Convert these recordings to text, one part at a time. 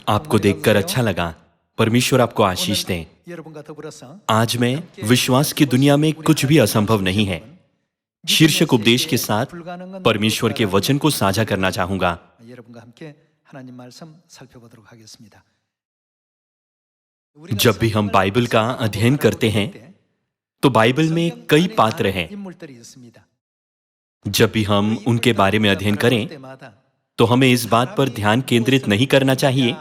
आपको देखकर अच्छा लगा। परमेश्वर आपको आशीष दें। आज मैं विश्वास की दुनिया में कुछ भी असंभव नहीं है शीर्षक उपदेश के साथ परमेश्वर के वचन को साझा करना चाहूंगा। जब भी हम बाइबल का अध्ययन करते हैं तो बाइबल में कई पात्र हैं। जब भी हम उनके बारे में अध्ययन करें तो हमें इस बात पर ध्यान केंद्रित नहीं करना चाहिए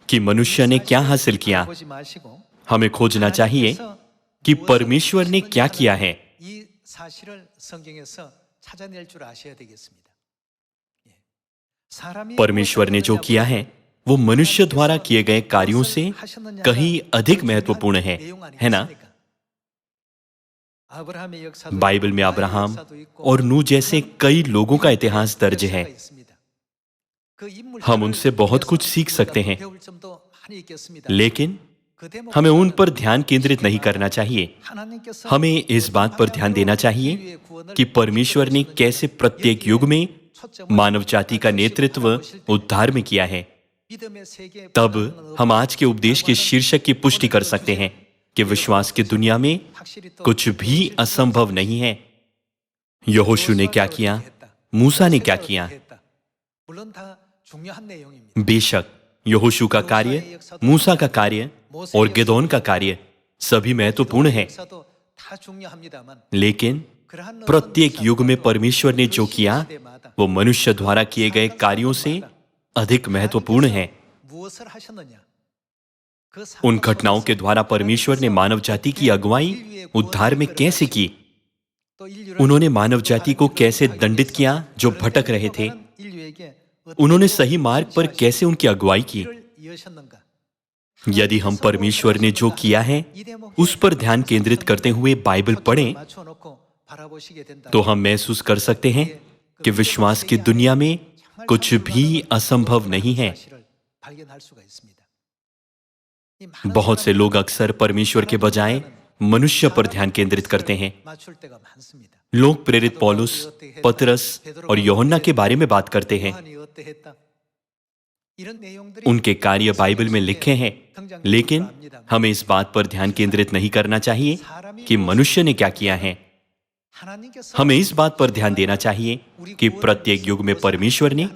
कि मनुष्य ने क्या हासिल किया। हमें खोजना चाहिए कि परमेश्वर ने क्या किया है। परमेश्वर ने जो किया है वो मनुष्य द्वारा किए गए कार्यों से कहीं अधिक महत्वपूर्ण है ना? बाइबल में अब्राहम और नूह जैसे कई लोगों का इतिहास दर्ज है। हम उनसे बहुत कुछ सीख सकते हैं, लेकिन हमें उन पर ध्यान केंद्रित नहीं करना चाहिए। हमें इस बात पर ध्यान देना चाहिए कि परमेश्वर ने कैसे प्रत्येक युग में मानव जाति का नेतृत्व उद्धार में किया है। तब हम आज के उपदेश के शीर्षक की पुष्टि कर सकते हैं कि विश्वास की दुनिया में कुछ भी असंभव नहीं है। यहोशू ने क्या किया, मूसा ने क्या किया। बेशक यहोशू का कार्य, मूसा का कार्य और गिदोन का कार्य सभी महत्वपूर्ण है, लेकिन प्रत्येक युग में परमेश्वर ने जो किया वो मनुष्य द्वारा किए गए कार्यों से अधिक महत्वपूर्ण है। उन घटनाओं के द्वारा परमेश्वर ने मानव जाति की अगुवाई उद्धार में कैसे की। उन्होंने मानव जाति को कैसे दंडित किया जो भटक रहे थे। उन्होंने सही मार्ग पर कैसे उनकी अगुवाई की। यदि हम परमेश्वर ने जो किया है उस पर ध्यान केंद्रित करते हुए बाइबल पढ़ें तो हम महसूस कर सकते हैं कि विश्वास की दुनिया में कुछ भी असंभव नहीं है। बहुत से लोग अक्सर परमेश्वर के बजाय मनुष्य पर ध्यान केंद्रित करते हैं। लोग प्रेरित पौलुस, पतरस और यूहन्ना के बारे में बात करते हैं। उनके कार्य बाइबल में लिखे हैं, लेकिन हमें इस बात पर ध्यान केंद्रित नहीं करना चाहिए कि मनुष्य ने क्या किया है। हमें इस बात पर ध्यान देना चाहिए कि प्रत्येक युग में परमेश्वर ने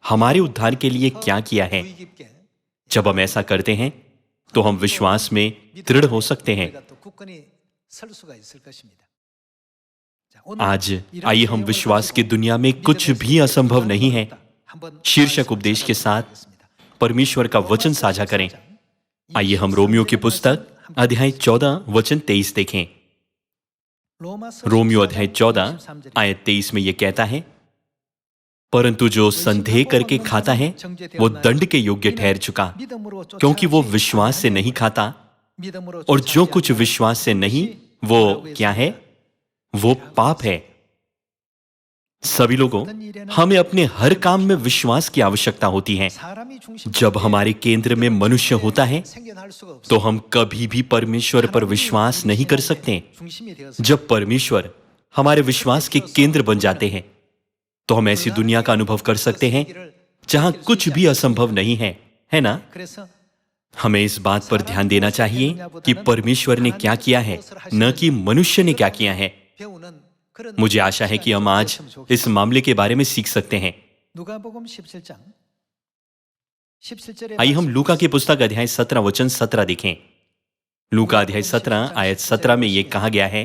हमारे उद्धार के लिए क्या किया है। जब हम ऐसा करते हैं तो हम विश्वास में दृढ़ हो सकते हैं। आज आइए हम विश्वास की दुनिया में कुछ भी असंभव नहीं है शीर्षक उपदेश के साथ परमेश्वर का वचन साझा करें। आइए हम रोमियो की पुस्तक अध्याय 14 वचन 23 देखें। रोमियो अध्याय 14 आयत 23 में यह कहता है, परंतु जो संदेह करके खाता है वो दंड के योग्य ठहर चुका, क्योंकि वो विश्वास से नहीं खाता, और जो कुछ विश्वास से नहीं वो क्या है, वो पाप है। सभी लोगों, हमें अपने हर काम में विश्वास की आवश्यकता होती है। जब हमारे केंद्र में मनुष्य होता है तो हम कभी भी परमेश्वर पर विश्वास नहीं कर सकते। जब परमेश्वर हमारे विश्वास के केंद्र बन जाते हैं तो हम ऐसी दुनिया का अनुभव कर सकते हैं जहां कुछ भी असंभव नहीं है ना? हमें इस बात पर ध्यान देना चाहिए कि परमेश्वर ने क्या किया है, न कि मनुष्य ने क्या किया है। मुझे आशा है कि हम आज इस मामले के बारे में सीख सकते हैं। आइए हम लूका की पुस्तक अध्याय 17 वचन 17 देखें। लूका अध्याय 17 आयत 17 में यह कहा गया है,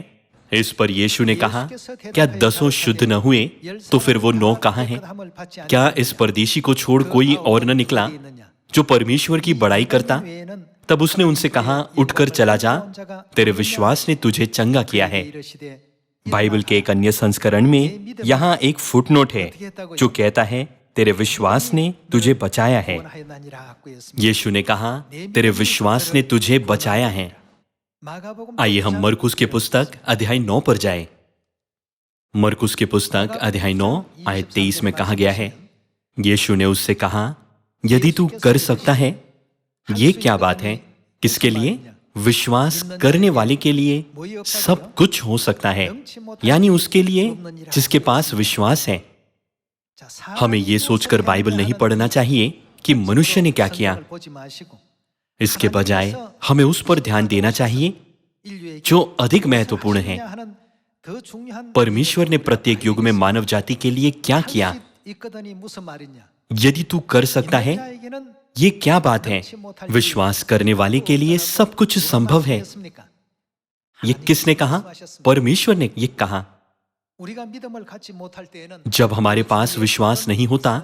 इस पर यीशु ने कहा, क्या 10 शुद्ध न हुए तो फिर वो 9 कहाँ हैं? क्या इस परदेशी को छोड़ कोई और न निकला जो परमेश्वर की बड़ाई करता? तब उसने उनसे कहा, उठकर चला जा, तेरे विश्वास ने तुझे चंगा किया है। बाइबल के एक अन्य संस्करण में यहां एक फुटनोट है जो कहता है, तेरे विश्वास ने तुझे बचाया है। यीशु ने कहा, तेरे विश्वास ने तुझे बचाया है। आइए हम मरकुस की पुस्तक अध्याय 9 पर जाएं। मरकुस की पुस्तक अध्याय 9 आयत 23 में कहा गया है, यीशु ने उससे कहा, यदि तू कर सकता है। ये क्या बात है? किसके लिए? विश्वास करने वाले के लिए सब कुछ हो सकता है, यानी उसके लिए जिसके पास विश्वास है। हमें यह सोचकर बाइबल नहीं पढ़ना चाहिए कि मनुष्य ने क्या किया। इसके बजाय हमें उस पर ध्यान देना चाहिए जो अधिक महत्वपूर्ण है। परमेश्वर ने प्रत्येक युग में मानव जाति के लिए क्या किया। यदि तू कर सकता है, ये क्या बात है। विश्वास करने वाले के लिए सब कुछ संभव है। ये किसने कहा? परमेश्वर ने ये कहा। जब हमारे पास विश्वास नहीं होता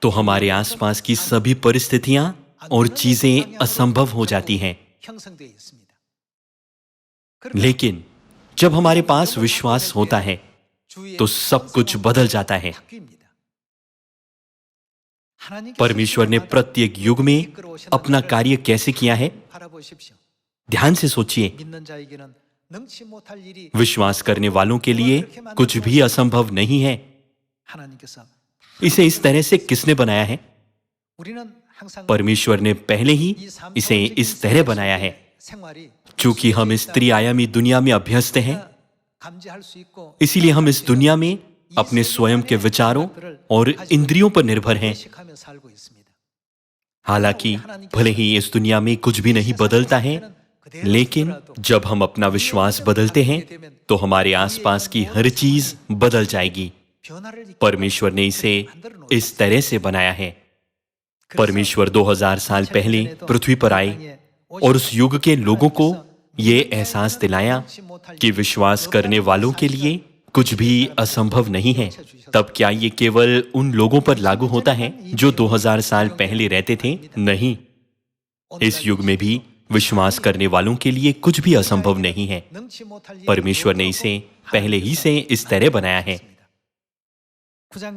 तो हमारे आसपास की सभी परिस्थितियां और चीजें असंभव हो जाती हैं। लेकिन जब हमारे पास विश्वास होता है तो सब कुछ बदल जाता है। परमेश्वर ने प्रत्येक युग में अपना कार्य कैसे किया है, ध्यान से सोचिए। विश्वास करने वालों के लिए कुछ भी असंभव नहीं है। इसे इस तरह से किसने बनाया है? परमेश्वर ने पहले ही इसे इस तरह बनाया है। चूंकि हम इस त्रिआयामी दुनिया में अभ्यस्त हैं, इसीलिए हम इस दुनिया में अपने स्वयं के विचारों और इंद्रियों पर निर्भर हैं। हालांकि भले ही इस दुनिया में कुछ भी नहीं बदलता है, लेकिन जब हम अपना विश्वास बदलते हैं तो हमारे आसपास की हर चीज बदल जाएगी। परमेश्वर ने इसे इस तरह से बनाया है। परमेश्वर 2000 साल पहले पृथ्वी पर आए और उस युग के लोगों को ये एहसास दिलाया कि विश्वास करने वालों के लिए कुछ भी असंभव नहीं है। तब क्या ये केवल उन लोगों पर लागू होता है जो 2000 साल पहले रहते थे? नहीं, इस युग में भी विश्वास करने वालों के लिए कुछ भी असंभव नहीं है। परमेश्वर ने इसे पहले ही से इस तरह बनाया है।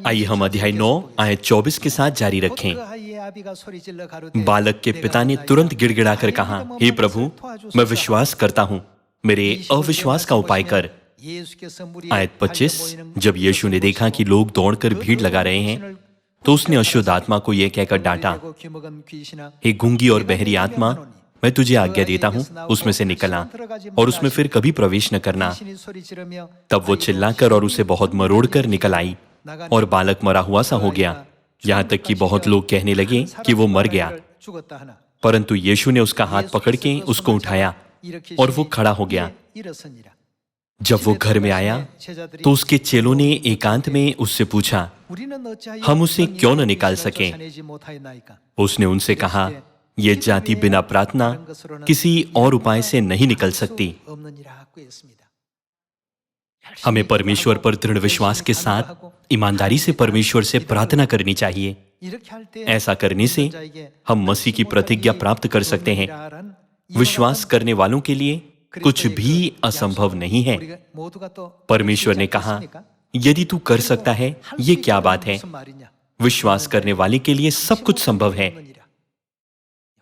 आइए हम अध्याय 9 आयत 24 के साथ जारी रखें। बालक के पिता ने तुरंत गिड़गिड़ाकर कहा, हे प्रभु, मैं विश्वास करता हूं, मेरे अविश्वास का उपाय कर। आयत 25। जब यीशु ने देखा कि लोग दौड़कर भीड़ लगा रहे हैं तो उसने अशुद्ध आत्मा को यह कहकर डांटा, हे गूंगी और बहरी आत्मा, मैं तुझे आज्ञा देता हूं, उसमें से निकल आ और उसमें फिर कभी प्रवेश न करना। तब वो चिल्लाकर और उसे बहुत मरोड़कर निकल आई और बालक मरा हुआ सा हो गया। यहां तक कि बहुत लोग कहने लगे कि वो मर गया। परंतु यीशु ने उसका हाथ पकड़ के उसको उठाया और वो खड़ा हो गया। जब वो घर में आया तो उसके चेलों ने एकांत में उससे पूछा, हम उसे क्यों न निकाल सके? उसने उनसे कहा, यह जाति बिना प्रार्थना किसी और उपाय से नहीं निकल सकती। हमें परमेश्वर पर दृढ़ विश्वास के साथ ईमानदारी से परमेश्वर से प्रार्थना करनी चाहिए। ऐसा करने से हम मसीह की प्रतिज्ञा प्राप्त कर सकते हैं। विश्वास करने वालों के लिए कुछ भी असंभव नहीं है। परमेश्वर ने कहा, यदि तू कर सकता है, ये क्या बात है। विश्वास करने वाले के लिए सब कुछ संभव है।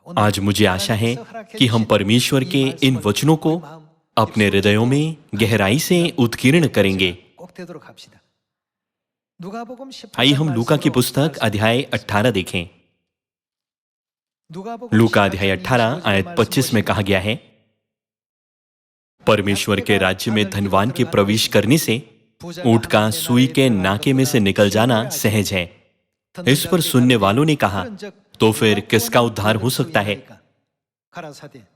आज मुझे आशा है कि हम परमेश्वर के इन वचनों को अपने हृदयों में गहराई से उत्कीर्ण करेंगे। आइए हम लूका की पुस्तक अध्याय 18 देखें। लूका अध्याय 18 आयत 25 में कहा गया है, परमेश्वर के राज्य में धनवान के प्रवेश करने से ऊंट का सुई के नाके में से निकल जाना सहज है। इस पर सुनने वालों ने कहा, तो फिर किसका उद्धार हो सकता है?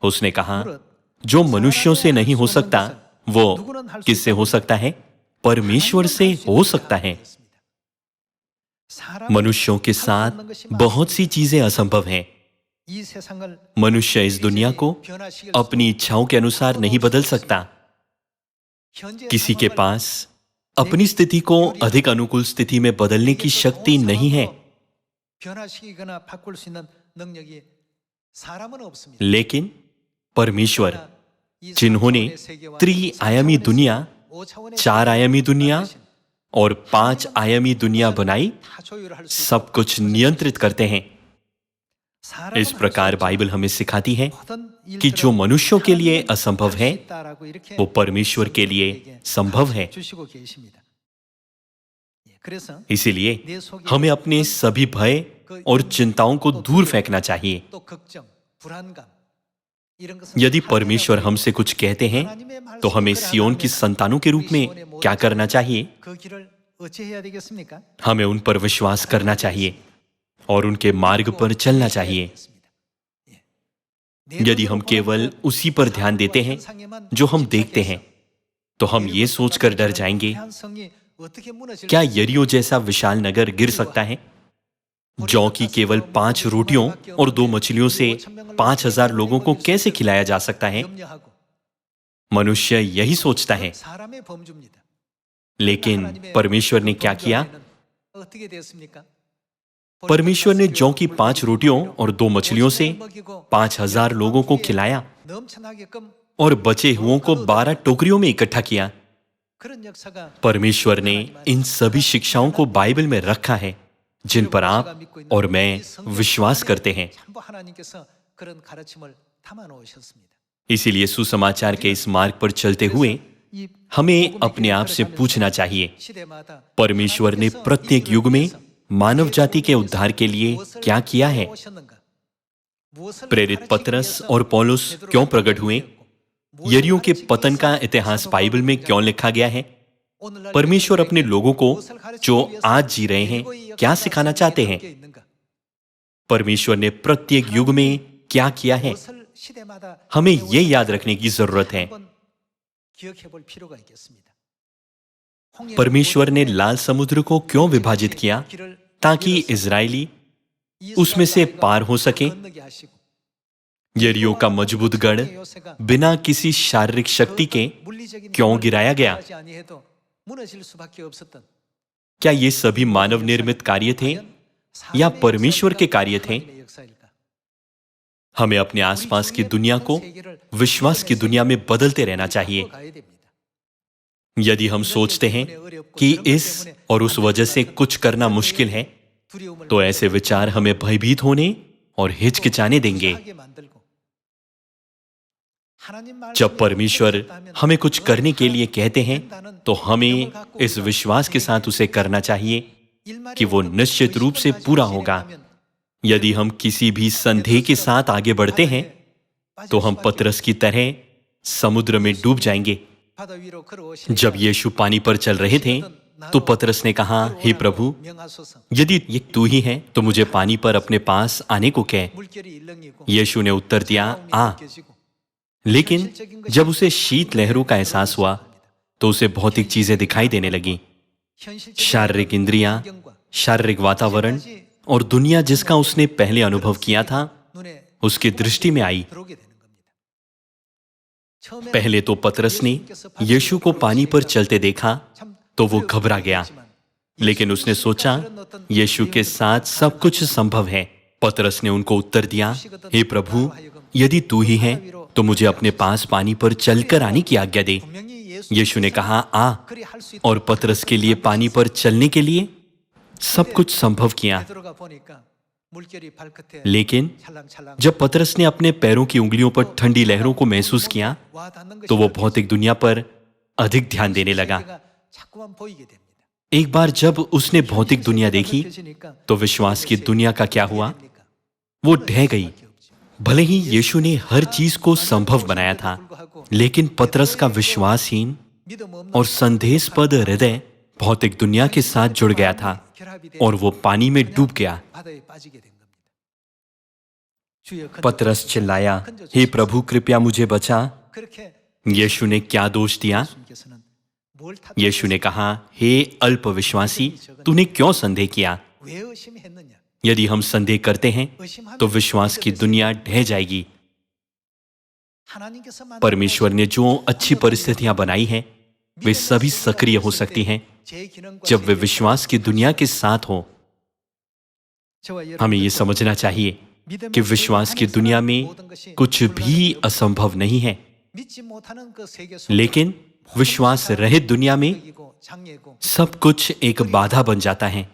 उसने कहा, जो मनुष्यों से नहीं हो सकता वो किससे हो सकता है? परमेश्वर से हो सकता है। मनुष्यों के साथ बहुत सी चीजें असंभव हैं। मनुष्य इस दुनिया को अपनी इच्छाओं के अनुसार नहीं बदल सकता। किसी के पास अपनी स्थिति को अधिक अनुकूल स्थिति में बदलने की शक्ति नहीं है। लेकिन परमेश्वर, जिन्होंने त्रिआयामी दुनिया, 4 आयामी दुनिया और 5 आयामी दुनिया बनाई, सब कुछ नियंत्रित करते हैं। इस प्रकार बाइबल हमें सिखाती है कि जो मनुष्यों के लिए असंभव है वो परमेश्वर के लिए संभव है। इसीलिए हमें अपने सभी भय और चिंताओं को दूर फेंकना चाहिए। यदि परमेश्वर हमसे कुछ कहते हैं तो हमें सियोन की संतानों के रूप में क्या करना चाहिए? हमें उन पर विश्वास करना चाहिए। और उनके मार्ग पर चलना चाहिए। यदि हम केवल उसी पर ध्यान देते हैं जो हम देखते हैं, तो हम ये सोचकर डर जाएंगे, क्या यरीहो जैसा विशाल नगर गिर सकता है? जौ की केवल 5 रोटियों और 2 मछलियों से 5,000 लोगों को कैसे खिलाया जा सकता है? मनुष्य यही सोचता है। लेकिन परमेश्वर ने क्या किया? परमेश्वर ने जौ की 5 रोटियों और 2 मछलियों से 5,000 लोगों को खिलाया और बचे हुओं को 12 टोकरियों में इकट्ठा किया। परमेश्वर ने इन सभी शिक्षाओं को बाइबल में रखा है, जिन पर आप और मैं विश्वास करते हैं। इसीलिए सुसमाचार के इस मार्ग पर चलते हुए हमें अपने आप से पूछना चाहिए, परमेश्वर ने प्रत्येक युग में मानव जाति के उद्धार के लिए क्या किया है? प्रेरित पतरस और पौलुस क्यों प्रकट हुए? यरीहो के पतन का इतिहास बाइबल में क्यों लिखा गया है? परमेश्वर अपने लोगों को जो आज जी रहे हैं क्या सिखाना चाहते हैं? परमेश्वर ने प्रत्येक युग में क्या किया है? हमें यह याद रखने की जरूरत है। परमेश्वर ने लाल समुद्र को क्यों विभाजित किया? ताकि इजरायली उसमें से पार हो सके। यरीहो का मजबूत गढ़ बिना किसी शारीरिक शक्ति के क्यों गिराया गया? क्या ये सभी मानव निर्मित कार्य थे या परमेश्वर के कार्य थे? हमें अपने आसपास की दुनिया को विश्वास की दुनिया में बदलते रहना चाहिए। यदि हम सोचते हैं कि इस और उस वजह से कुछ करना मुश्किल है, तो ऐसे विचार हमें भयभीत होने और हिचकिचाने देंगे। जब परमेश्वर हमें कुछ करने के लिए कहते हैं, तो हमें इस विश्वास के साथ उसे करना चाहिए कि वो निश्चित रूप से पूरा होगा। यदि हम किसी भी संदेह के साथ आगे बढ़ते हैं, तो हम पतरस की तरह समुद्र में डूब जाएंगे। जब यीशु पानी पर चल रहे थे, तो पतरस ने कहा, हे प्रभु, यदि ये तू ही है तो मुझे पानी पर अपने पास आने को कह। यीशु ने उत्तर दिया, आ। लेकिन जब उसे शीत लहरों का एहसास हुआ, तो उसे भौतिक चीजें दिखाई देने लगी। शारीरिक इंद्रियां, शारीरिक वातावरण और दुनिया जिसका उसने पहले अनुभव किया था, उसकी दृष्टि में आई। पहले तो पतरस ने यीशु को पानी पर चलते देखा तो वो घबरा गया, लेकिन उसने सोचा यीशु के साथ सब कुछ संभव है। पतरस ने उनको उत्तर दिया, हे प्रभु, यदि तू ही है तो मुझे अपने पास पानी पर चलकर आने की आज्ञा दे। यीशु ने कहा, आ, और पतरस के लिए पानी पर चलने के लिए सब कुछ संभव किया। लेकिन जब पतरस ने अपने पैरों की उंगलियों पर ठंडी लहरों को महसूस किया, तो वो भौतिक दुनिया पर अधिक ध्यान देने लगा। एक बार जब उसने भौतिक दुनिया देखी, तो विश्वास की दुनिया का क्या हुआ? वो ढह गई। भले ही यीशु ने हर चीज को संभव बनाया था, लेकिन पतरस का विश्वासहीन और संदेहास्पद हृदय भौतिक दुनिया के साथ जुड़ गया था और वो पानी में डूब गया। पतरस चिल्लाया, हे प्रभु, कृपया मुझे बचा। यीशु ने क्या दोष दिया? यीशु ने कहा, हे अल्प विश्वासी, तूने क्यों संदेह किया? यदि हम संदेह करते हैं तो विश्वास की दुनिया ढह जाएगी। परमेश्वर ने जो अच्छी परिस्थितियां बनाई हैं, वे सभी सक्रिय हो सकती हैं जब वे विश्वास की दुनिया के साथ हो। हमें यह समझना चाहिए कि विश्वास की दुनिया में कुछ भी असंभव नहीं है, लेकिन विश्वास रहित दुनिया में सब कुछ एक बाधा बन जाता है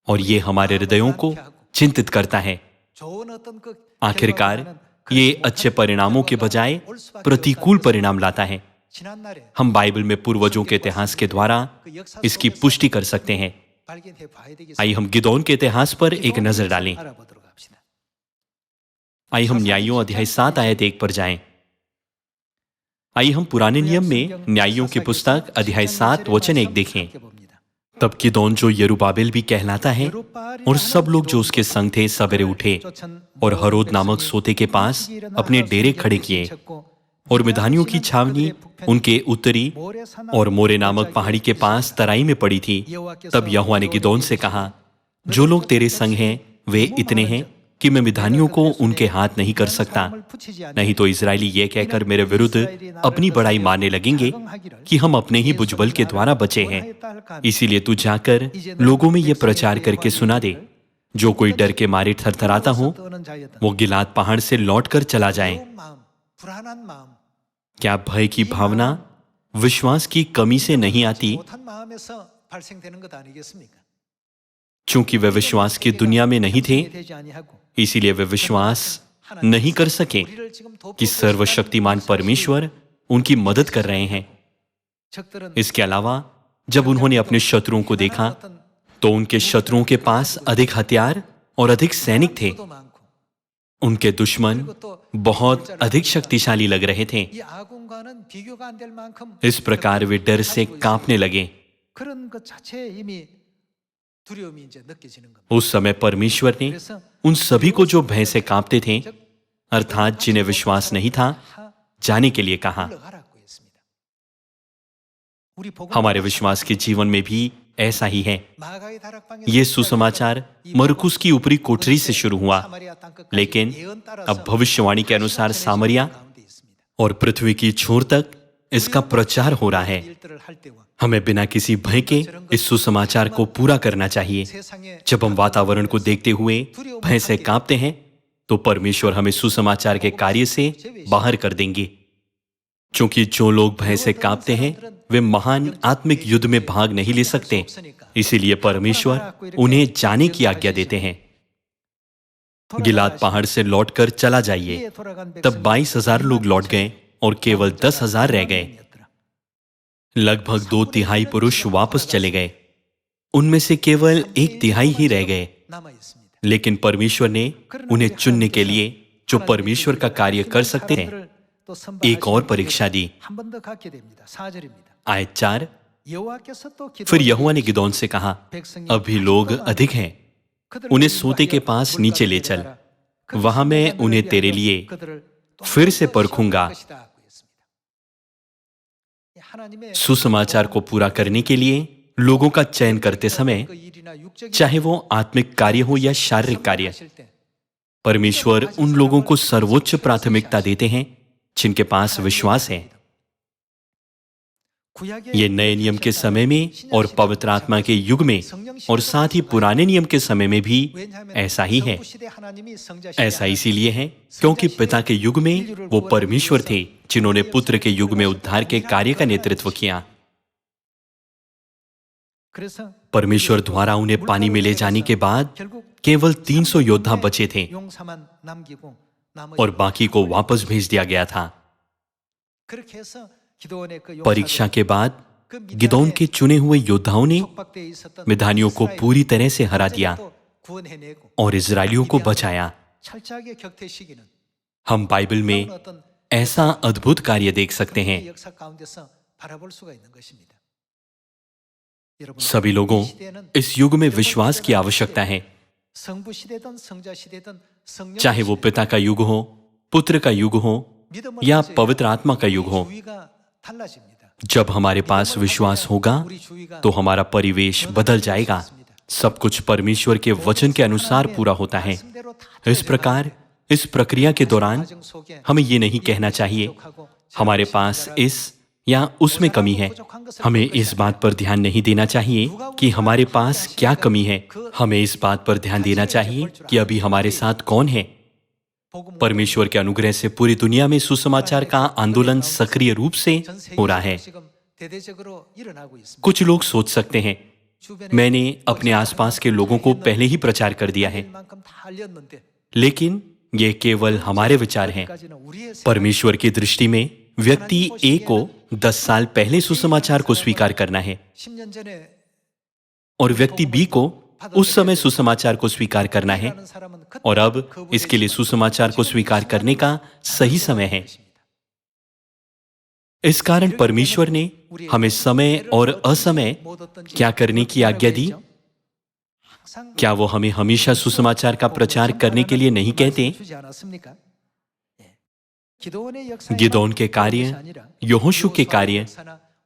और ये हमारे हृदयों को चिंतित करता है। आखिरकार ये अच्छे परिणामों के बजाय प्रतिकूल परिणाम लाता है। हम बाइबल में पूर्वजों के इतिहास के द्वारा इसकी पुष्टि कर सकते हैं। आइए हम गिदोन के इतिहास पर एक नजर डालें। आइए हम न्यायों अध्याय 7 आयत 1 पर जाएं। आइए हम पुराने नियम में न्यायों की पुस्तक अध्याय 7 वचन 1 देखें। तब गिदोन, जो यरूबाबेल भी कहलाता है, और सब लोग जो उसके संग थे सवेरे उठे और हरोद नामक सोते के पास अपने डेरे खड़े किए, और मिधानियों की छावनी उनके उत्तरी और मोरे नामक पहाड़ी के पास तराई में पड़ी थी। तब यहोवा ने गिदोन से कहा, जो लोग तेरे संग हैं वे इतने हैं कि मैं मिधानियों को उनके हाथ नहीं कर सकता, नहीं तो इजरायली ये कहकर मेरे विरुद्ध अपनी बड़ाई मारने लगेंगे कि हम अपने ही भुजबल के द्वारा बचे हैं। इसीलिए तू जाकर लोगों में यह प्रचार करके सुना दे, जो कोई डर के मारे थरथराता हो वो गिलाद पहाड़ से लौटकर चला जाए। क्या भय की भावना विश्वास की कमी से नहीं आती? चूंकि वे विश्वास की दुनिया में नहीं थे, इसीलिए वे विश्वास नहीं कर सके कि सर्वशक्तिमान परमेश्वर उनकी मदद कर रहे हैं। इसके अलावा जब उन्होंने अपने शत्रुओं को देखा तो उनके शत्रुओं के पास अधिक हथियार और अधिक सैनिक थे। उनके दुश्मन बहुत अधिक शक्तिशाली लग रहे थे। इस प्रकार वे डर से कांपने लगे। उस समय परमेश्वर ने उन सभी को जो भय से कांपते थे, अर्थात जिन्हें विश्वास नहीं था, जाने के लिए कहा। हमारे विश्वास के जीवन में भी ऐसा ही है। ये सुसमाचार मरकुस की ऊपरी कोठरी से शुरू हुआ, लेकिन अब भविष्यवाणी के अनुसार सामरिया और पृथ्वी की छोर तक इसका प्रचार हो रहा है। हमें बिना किसी भय के इस सुसमाचार को पूरा करना चाहिए। जब हम वातावरण को देखते हुए भय से कांपते हैं तो परमेश्वर हमें सुसमाचार के कार्य से बाहर कर देंगे। क्योंकि जो लोग भय से कांपते हैं वे महान आत्मिक युद्ध में भाग नहीं ले सकते, इसीलिए परमेश्वर उन्हें जाने की आज्ञा देते हैं। गिलाद पहाड़ से लौटकर चला जाइए। तब 22,000 लोग लौट गए और केवल 10,000 रह गए। लगभग 2/3 पुरुष वापस चले गए। उनमें से केवल 1/3 ही रह गए। लेकिन परमेश्वर ने उन्हें चुनने के लिए, जो परमेश्वर का कार्य कर सकते हैं, एक और परीक्षा दी। आयत 4, फिर यहोवा ने गिदोन से कहा, अभी लोग अधिक हैं, उन्हें सोते के पास नीचे ले चल, वहां मैं उन्हें तेरे लिए फिर से परखूंगा। सुसमाचार को पूरा करने के लिए लोगों का चयन करते समय, चाहे वो आत्मिक कार्य हो या शारीरिक कार्य, परमेश्वर उन लोगों को सर्वोच्च प्राथमिकता देते हैं जिनके पास विश्वास है। ये नए नियम के समय में और पवित्र आत्मा के युग में और साथ ही पुराने नियम के समय में भी ऐसा ही है। ऐसा इसीलिए है क्योंकि पिता के युग में वो परमेश्वर थे जिन्होंने पुत्र के युग में उद्धार के कार्य का नेतृत्व किया। परमेश्वर द्वारा उन्हें पानी में ले जाने के बाद केवल 300 योद्धा बचे थे और बाकी को वापस भेज दिया गया था। परीक्षा के बाद गिदोन के चुने हुए योद्धाओं ने मिधानियों को पूरी तरह से हरा दिया और इजरायलियों को बचाया। हम बाइबल में ऐसा अद्भुत कार्य देख सकते हैं। सभी लोगों इस युग में विश्वास की आवश्यकता है, चाहे वो पिता का युग हो, पुत्र का युग हो या पवित्र आत्मा का युग हो। जब हमारे पास विश्वास होगा तो हमारा परिवेश बदल जाएगा। सब कुछ परमेश्वर के वचन के अनुसार पूरा होता है। इस प्रकार इस प्रक्रिया के दौरान हमें ये नहीं कहना चाहिए हमारे पास इस या उसमें कमी है। हमें इस बात पर ध्यान नहीं देना चाहिए कि हमारे पास क्या कमी है। हमें इस बात पर ध्यान देना चाहिए कि अभी हमारे साथ कौन है। परमेश्वर के अनुग्रह से पूरी दुनिया में सुसमाचार का आंदोलन सक्रिय रूप से हो रहा है। कुछ लोग सोच सकते हैं, मैंने अपने आसपास के लोगों को पहले ही प्रचार कर दिया है, लेकिन यह केवल हमारे विचार हैं। परमेश्वर की दृष्टि में व्यक्ति ए को 10 साल पहले सुसमाचार को स्वीकार करना है और व्यक्ति बी को उस समय सुसमाचार को स्वीकार करना है, और अब इसके लिए सुसमाचार को स्वीकार करने का सही समय है। इस कारण परमेश्वर ने हमें समय और असमय क्या करने की आज्ञा दी? क्या वो हमें हमेशा सुसमाचार का प्रचार करने के लिए नहीं कहते? गिदोन के कार्य, यहोशू के कार्य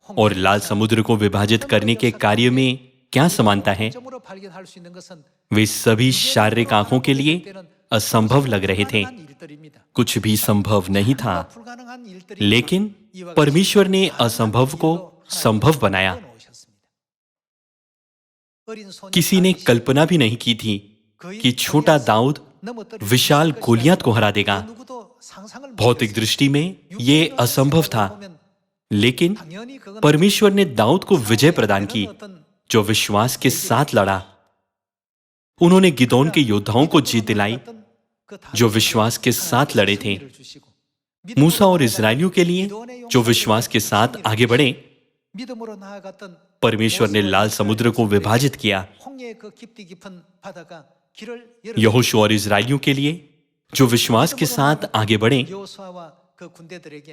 और लाल समुद्र को विभाजित करने के कार्य में क्या समानता है? वे सभी शारीरिक आंखों के लिए असंभव लग रहे थे, कुछ भी संभव नहीं था, लेकिन परमेश्वर ने असंभव को संभव बनाया। किसी ने कल्पना भी नहीं की थी कि छोटा दाऊद विशाल गोलियत को हरा देगा। भौतिक दृष्टि में यह असंभव था, लेकिन परमेश्वर ने दाऊद को विजय प्रदान की, जो विश्वास के साथ लड़ा। उन्होंने गिदोन के योद्धाओं को जीत दिलाई, जो विश्वास के साथ लड़े थे। मूसा और इस्राएलियों के लिए, जो विश्वास के साथ आगे बढ़े, परमेश्वर ने लाल समुद्र को विभाजित किया। यहोशू और इस्राएलियों के लिए, जो विश्वास के साथ आगे बढ़े,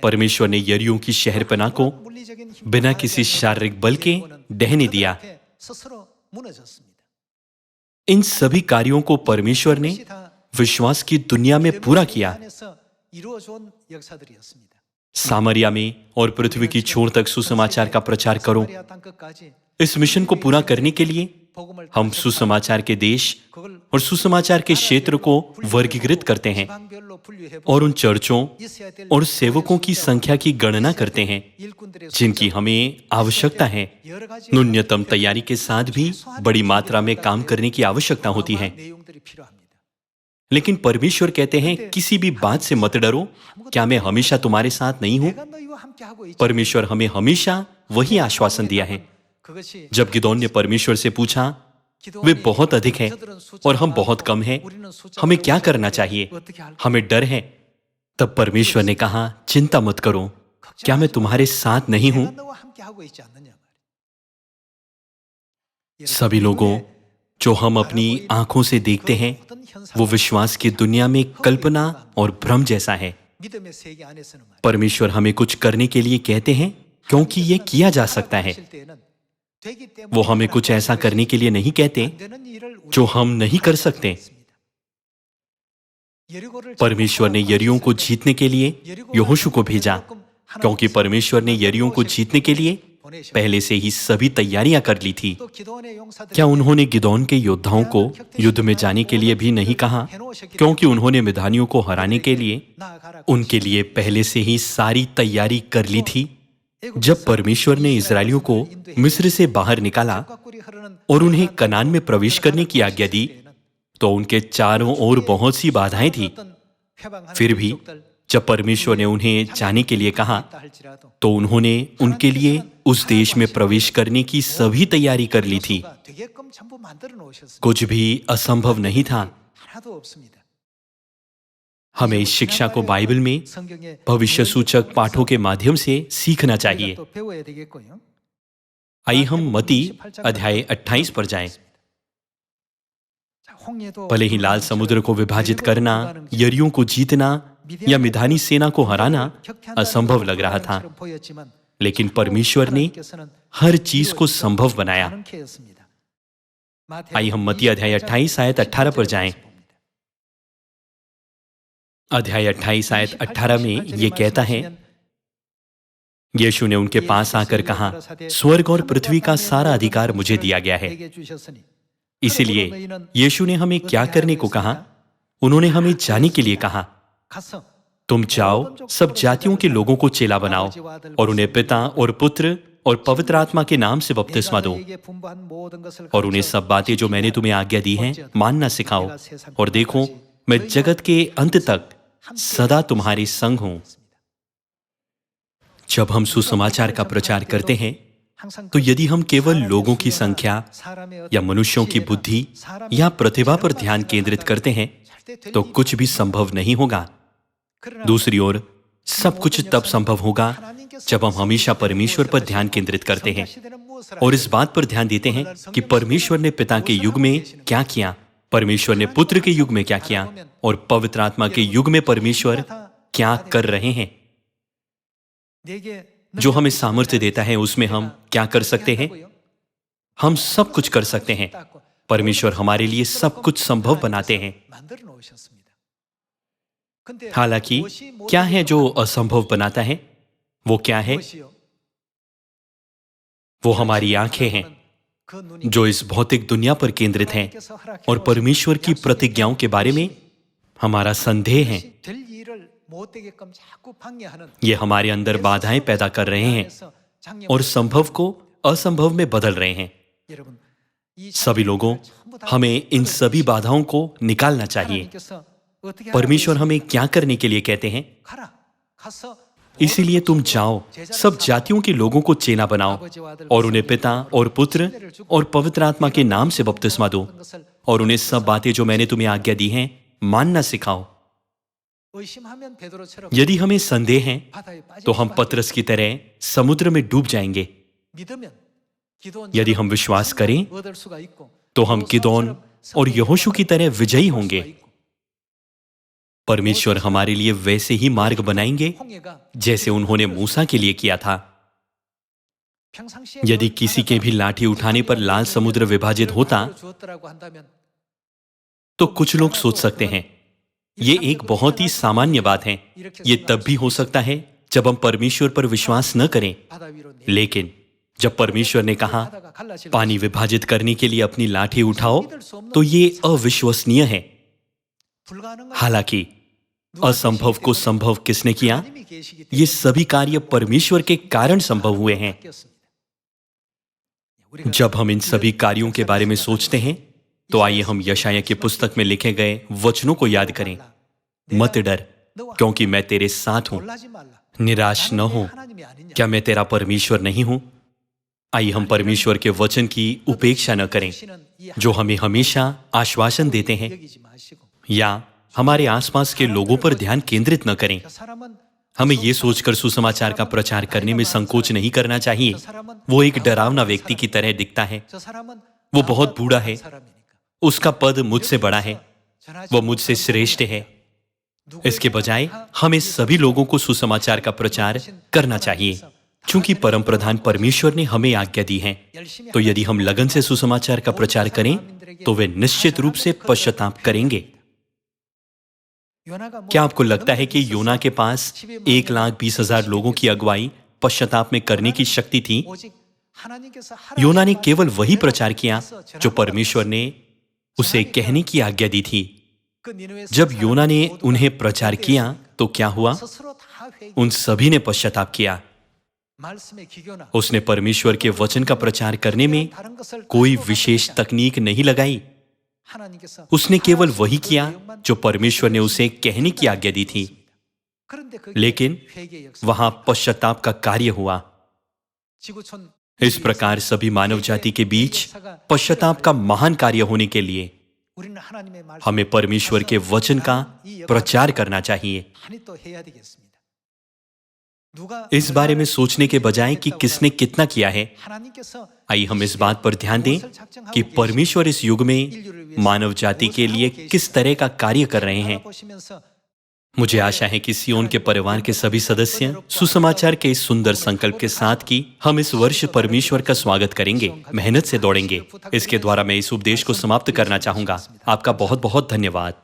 परमेश्वर ने यरीहो की शहरपनाह को बिना किसी शारीरिक बल के ढहने दिया। इन सभी कार्यों को परमेश्वर ने विश्वास की दुनिया में पूरा किया। सामरिया में और पृथ्वी की छोर तक सुसमाचार का प्रचार करो। इस मिशन को पूरा करने के लिए हम सुसमाचार के देश और सुसमाचार के क्षेत्र को वर्गीकृत करते हैं और उन चर्चों और सेवकों की संख्या की गणना करते हैं जिनकी हमें आवश्यकता है। न्यूनतम तैयारी के साथ भी बड़ी मात्रा में काम करने की आवश्यकता होती है। लेकिन परमेश्वर कहते हैं, किसी भी बात से मत डरो, क्या मैं हमेशा तुम्हारे साथ नहीं हूं? परमेश्वर हमें हमेशा वही आश्वासन दिया है। जब गिदोन ने परमेश्वर से पूछा, वे बहुत अधिक हैं और हम बहुत कम हैं, हमें क्या करना चाहिए? हमें डर है। तब परमेश्वर ने कहा, चिंता मत करो, क्या मैं तुम्हारे साथ नहीं हूं? सभी लोगों जो हम अपनी आंखों से देखते हैं, वो विश्वास की दुनिया में कल्पना और भ्रम जैसा है। परमेश्वर हमें कुछ करने के लिए कहते हैं क्योंकि ये किया जा सकता है। वो हमें कुछ ऐसा करने के लिए नहीं कहते जो हम नहीं कर सकते। परमेश्वर ने यरीहो को जीतने के लिए यहोशू को भेजा, क्योंकि परमेश्वर ने यरीहो को जीतने के लिए पहले से ही सभी तैयारियां कर ली थी। क्या उन्होंने गिदोन के योद्धाओं को युद्ध में जाने के लिए भी नहीं कहा, क्योंकि उन्होंने मिधानियों को हराने के लिए उनके लिए पहले से ही सारी तैयारी कर ली थी? जब परमेश्वर ने इस्राएलियों को मिस्र से बाहर निकाला और उन्हें कनान में प्रवेश करने की आज्ञा दी, तो उनके चारों ओर बहुत सी बाधाएं थी। फिर भी जब परमेश्वर ने उन्हें जाने के लिए कहा, तो उन्होंने उनके लिए उस देश में प्रवेश करने की सभी तैयारी कर ली थी। कुछ भी असंभव नहीं था। हमें इस शिक्षा को बाइबल में भविष्य सूचक पाठों के माध्यम से सीखना चाहिए। आइए हम मत्ती अध्याय 28 पर जाएं। भले ही लाल समुद्र को विभाजित करना, यरीहो को जीतना या मिधानी सेना को हराना असंभव लग रहा था, लेकिन परमेश्वर ने हर चीज को संभव बनाया। आइए हम मत्ती अध्याय 28 आयत 18 पर जाएं। अध्याय 28 आयत 18 में यह कहता है, यीशु ने उनके पास आकर कहा, स्वर्ग और पृथ्वी का सारा अधिकार मुझे दिया गया है। इसीलिए यीशु ने हमें क्या करने को कहा? उन्होंने हमें जाने के लिए कहा, तुम जाओ, सब जातियों के लोगों को चेला बनाओ और उन्हें पिता और पुत्र और पवित्र आत्मा के नाम से बपतिस्मा दो और उन्हें सब बातें जो मैंने तुम्हें आज्ञा दी हैं मानना सिखाओ, और देखो मैं जगत के अंत तक सदा तुम्हारे संग हूं। जब हम सुसमाचार का प्रचार करते हैं, तो यदि हम केवल लोगों की संख्या या मनुष्यों की बुद्धि या प्रतिभा पर ध्यान केंद्रित करते हैं, तो कुछ भी संभव नहीं होगा। दूसरी ओर सब कुछ तब संभव होगा जब हम हमेशा परमेश्वर पर ध्यान केंद्रित करते हैं और इस बात पर ध्यान देते हैं कि परमेश्वर ने पिता के युग में क्या किया, परमेश्वर ने पुत्र के युग में क्या किया और पवित्र आत्मा के युग में परमेश्वर क्या कर रहे हैं। जो हमें सामर्थ्य देता है, उसमें हम क्या कर सकते हैं? हम सब कुछ कर सकते हैं। परमेश्वर हमारे लिए सब कुछ संभव बनाते हैं। हालांकि क्या है जो असंभव बनाता है? वो क्या है? वो हमारी आंखें हैं, जो इस भौतिक दुनिया पर केंद्रित हैं और परमेश्वर की प्रतिज्ञाओं के बारे में हमारा संदेह है। ये हमारे अंदर बाधाएं पैदा कर रहे हैं और संभव को असंभव में बदल रहे हैं। सभी लोगों, हमें इन सभी बाधाओं को निकालना चाहिए। परमेश्वर हमें क्या करने के लिए कहते हैं? इसीलिए तुम जाओ, सब जातियों के लोगों को चेला बनाओ और उन्हें पिता और पुत्र और पवित्र आत्मा के नाम से बपतिस्मा दो और उन्हें सब बातें जो मैंने तुम्हें आज्ञा दी हैं मानना सिखाओ। यदि हमें संदेह है तो हम पतरस की तरह समुद्र में डूब जाएंगे। यदि हम विश्वास करें तो हम गिदोन और यहोशू की तरह विजयी होंगे। परमेश्वर हमारे लिए वैसे ही मार्ग बनाएंगे जैसे उन्होंने मूसा के लिए किया था। यदि किसी के भी लाठी उठाने पर लाल समुद्र विभाजित होता तो कुछ लोग सोच सकते हैं ये एक बहुत ही सामान्य बात है। ये तब भी हो सकता है जब हम परमेश्वर पर विश्वास न करें। लेकिन जब परमेश्वर ने कहा पानी विभाजित करने के लिए अपनी लाठी उठाओ, तो ये अविश्वसनीय है। हालांकि असंभव को संभव किसने किया? ये सभी कार्य परमेश्वर के कारण संभव हुए हैं। जब हम इन सभी कार्यों के बारे में सोचते हैं तो आइए हम यशायाह की पुस्तक में लिखे गए वचनों को याद करें। मत डर, क्योंकि मैं तेरे साथ हूं। निराश न हो, क्या मैं तेरा परमेश्वर नहीं हूं? आइए हम परमेश्वर के वचन की उपेक्षा न करें, जो हमें हमेशा आश्वासन देते हैं, या हमारे आसपास के लोगों पर ध्यान केंद्रित न करें। हमें यह सोचकर सुसमाचार का प्रचार करने में संकोच नहीं करना चाहिए वो एक डरावना व्यक्ति की तरह दिखता है, वो बहुत बूढ़ा है, उसका पद मुझसे बड़ा है, वो मुझसे श्रेष्ठ है। इसके बजाय हमें सभी लोगों को सुसमाचार का प्रचार करना चाहिए, क्योंकि परम प्रधान परमेश्वर ने हमें आज्ञा दी है। तो यदि हम लगन से सुसमाचार का प्रचार करें तो वे निश्चित रूप से पश्चाताप करेंगे। क्या आपको लगता है कि योना के पास 1,20,000 लोगों की अगुवाई पश्चाताप में करने की शक्ति थी? योना ने केवल वही प्रचार किया जो परमेश्वर ने उसे कहने की आज्ञा दी थी। जब योना ने उन्हें प्रचार किया तो क्या हुआ? उन सभी ने पश्चाताप किया। उसने परमेश्वर के वचन का प्रचार करने में कोई विशेष तकनीक नहीं लगाई। उसने केवल वही किया जो परमेश्वर ने उसे कहने की आज्ञा दी थी। लेकिन वहां पश्चाताप का कार्य हुआ। इस प्रकार सभी मानव जाति के बीच पश्चाताप का महान कार्य होने के लिए हमें परमेश्वर के वचन का प्रचार करना चाहिए। इस बारे में सोचने के बजाय कि किसने कितना किया है, आइए हम इस बात पर ध्यान दें कि परमेश्वर इस युग में मानव जाति के लिए किस तरह का कार्य कर रहे हैं। मुझे आशा है कि सियोन के परिवार के सभी सदस्य सुसमाचार के इस सुंदर संकल्प के साथ कि हम इस वर्ष परमेश्वर का स्वागत करेंगे, मेहनत से दौड़ेंगे। इसके द्वारा मैं इस उपदेश को समाप्त करना चाहूंगा। आपका बहुत बहुत धन्यवाद।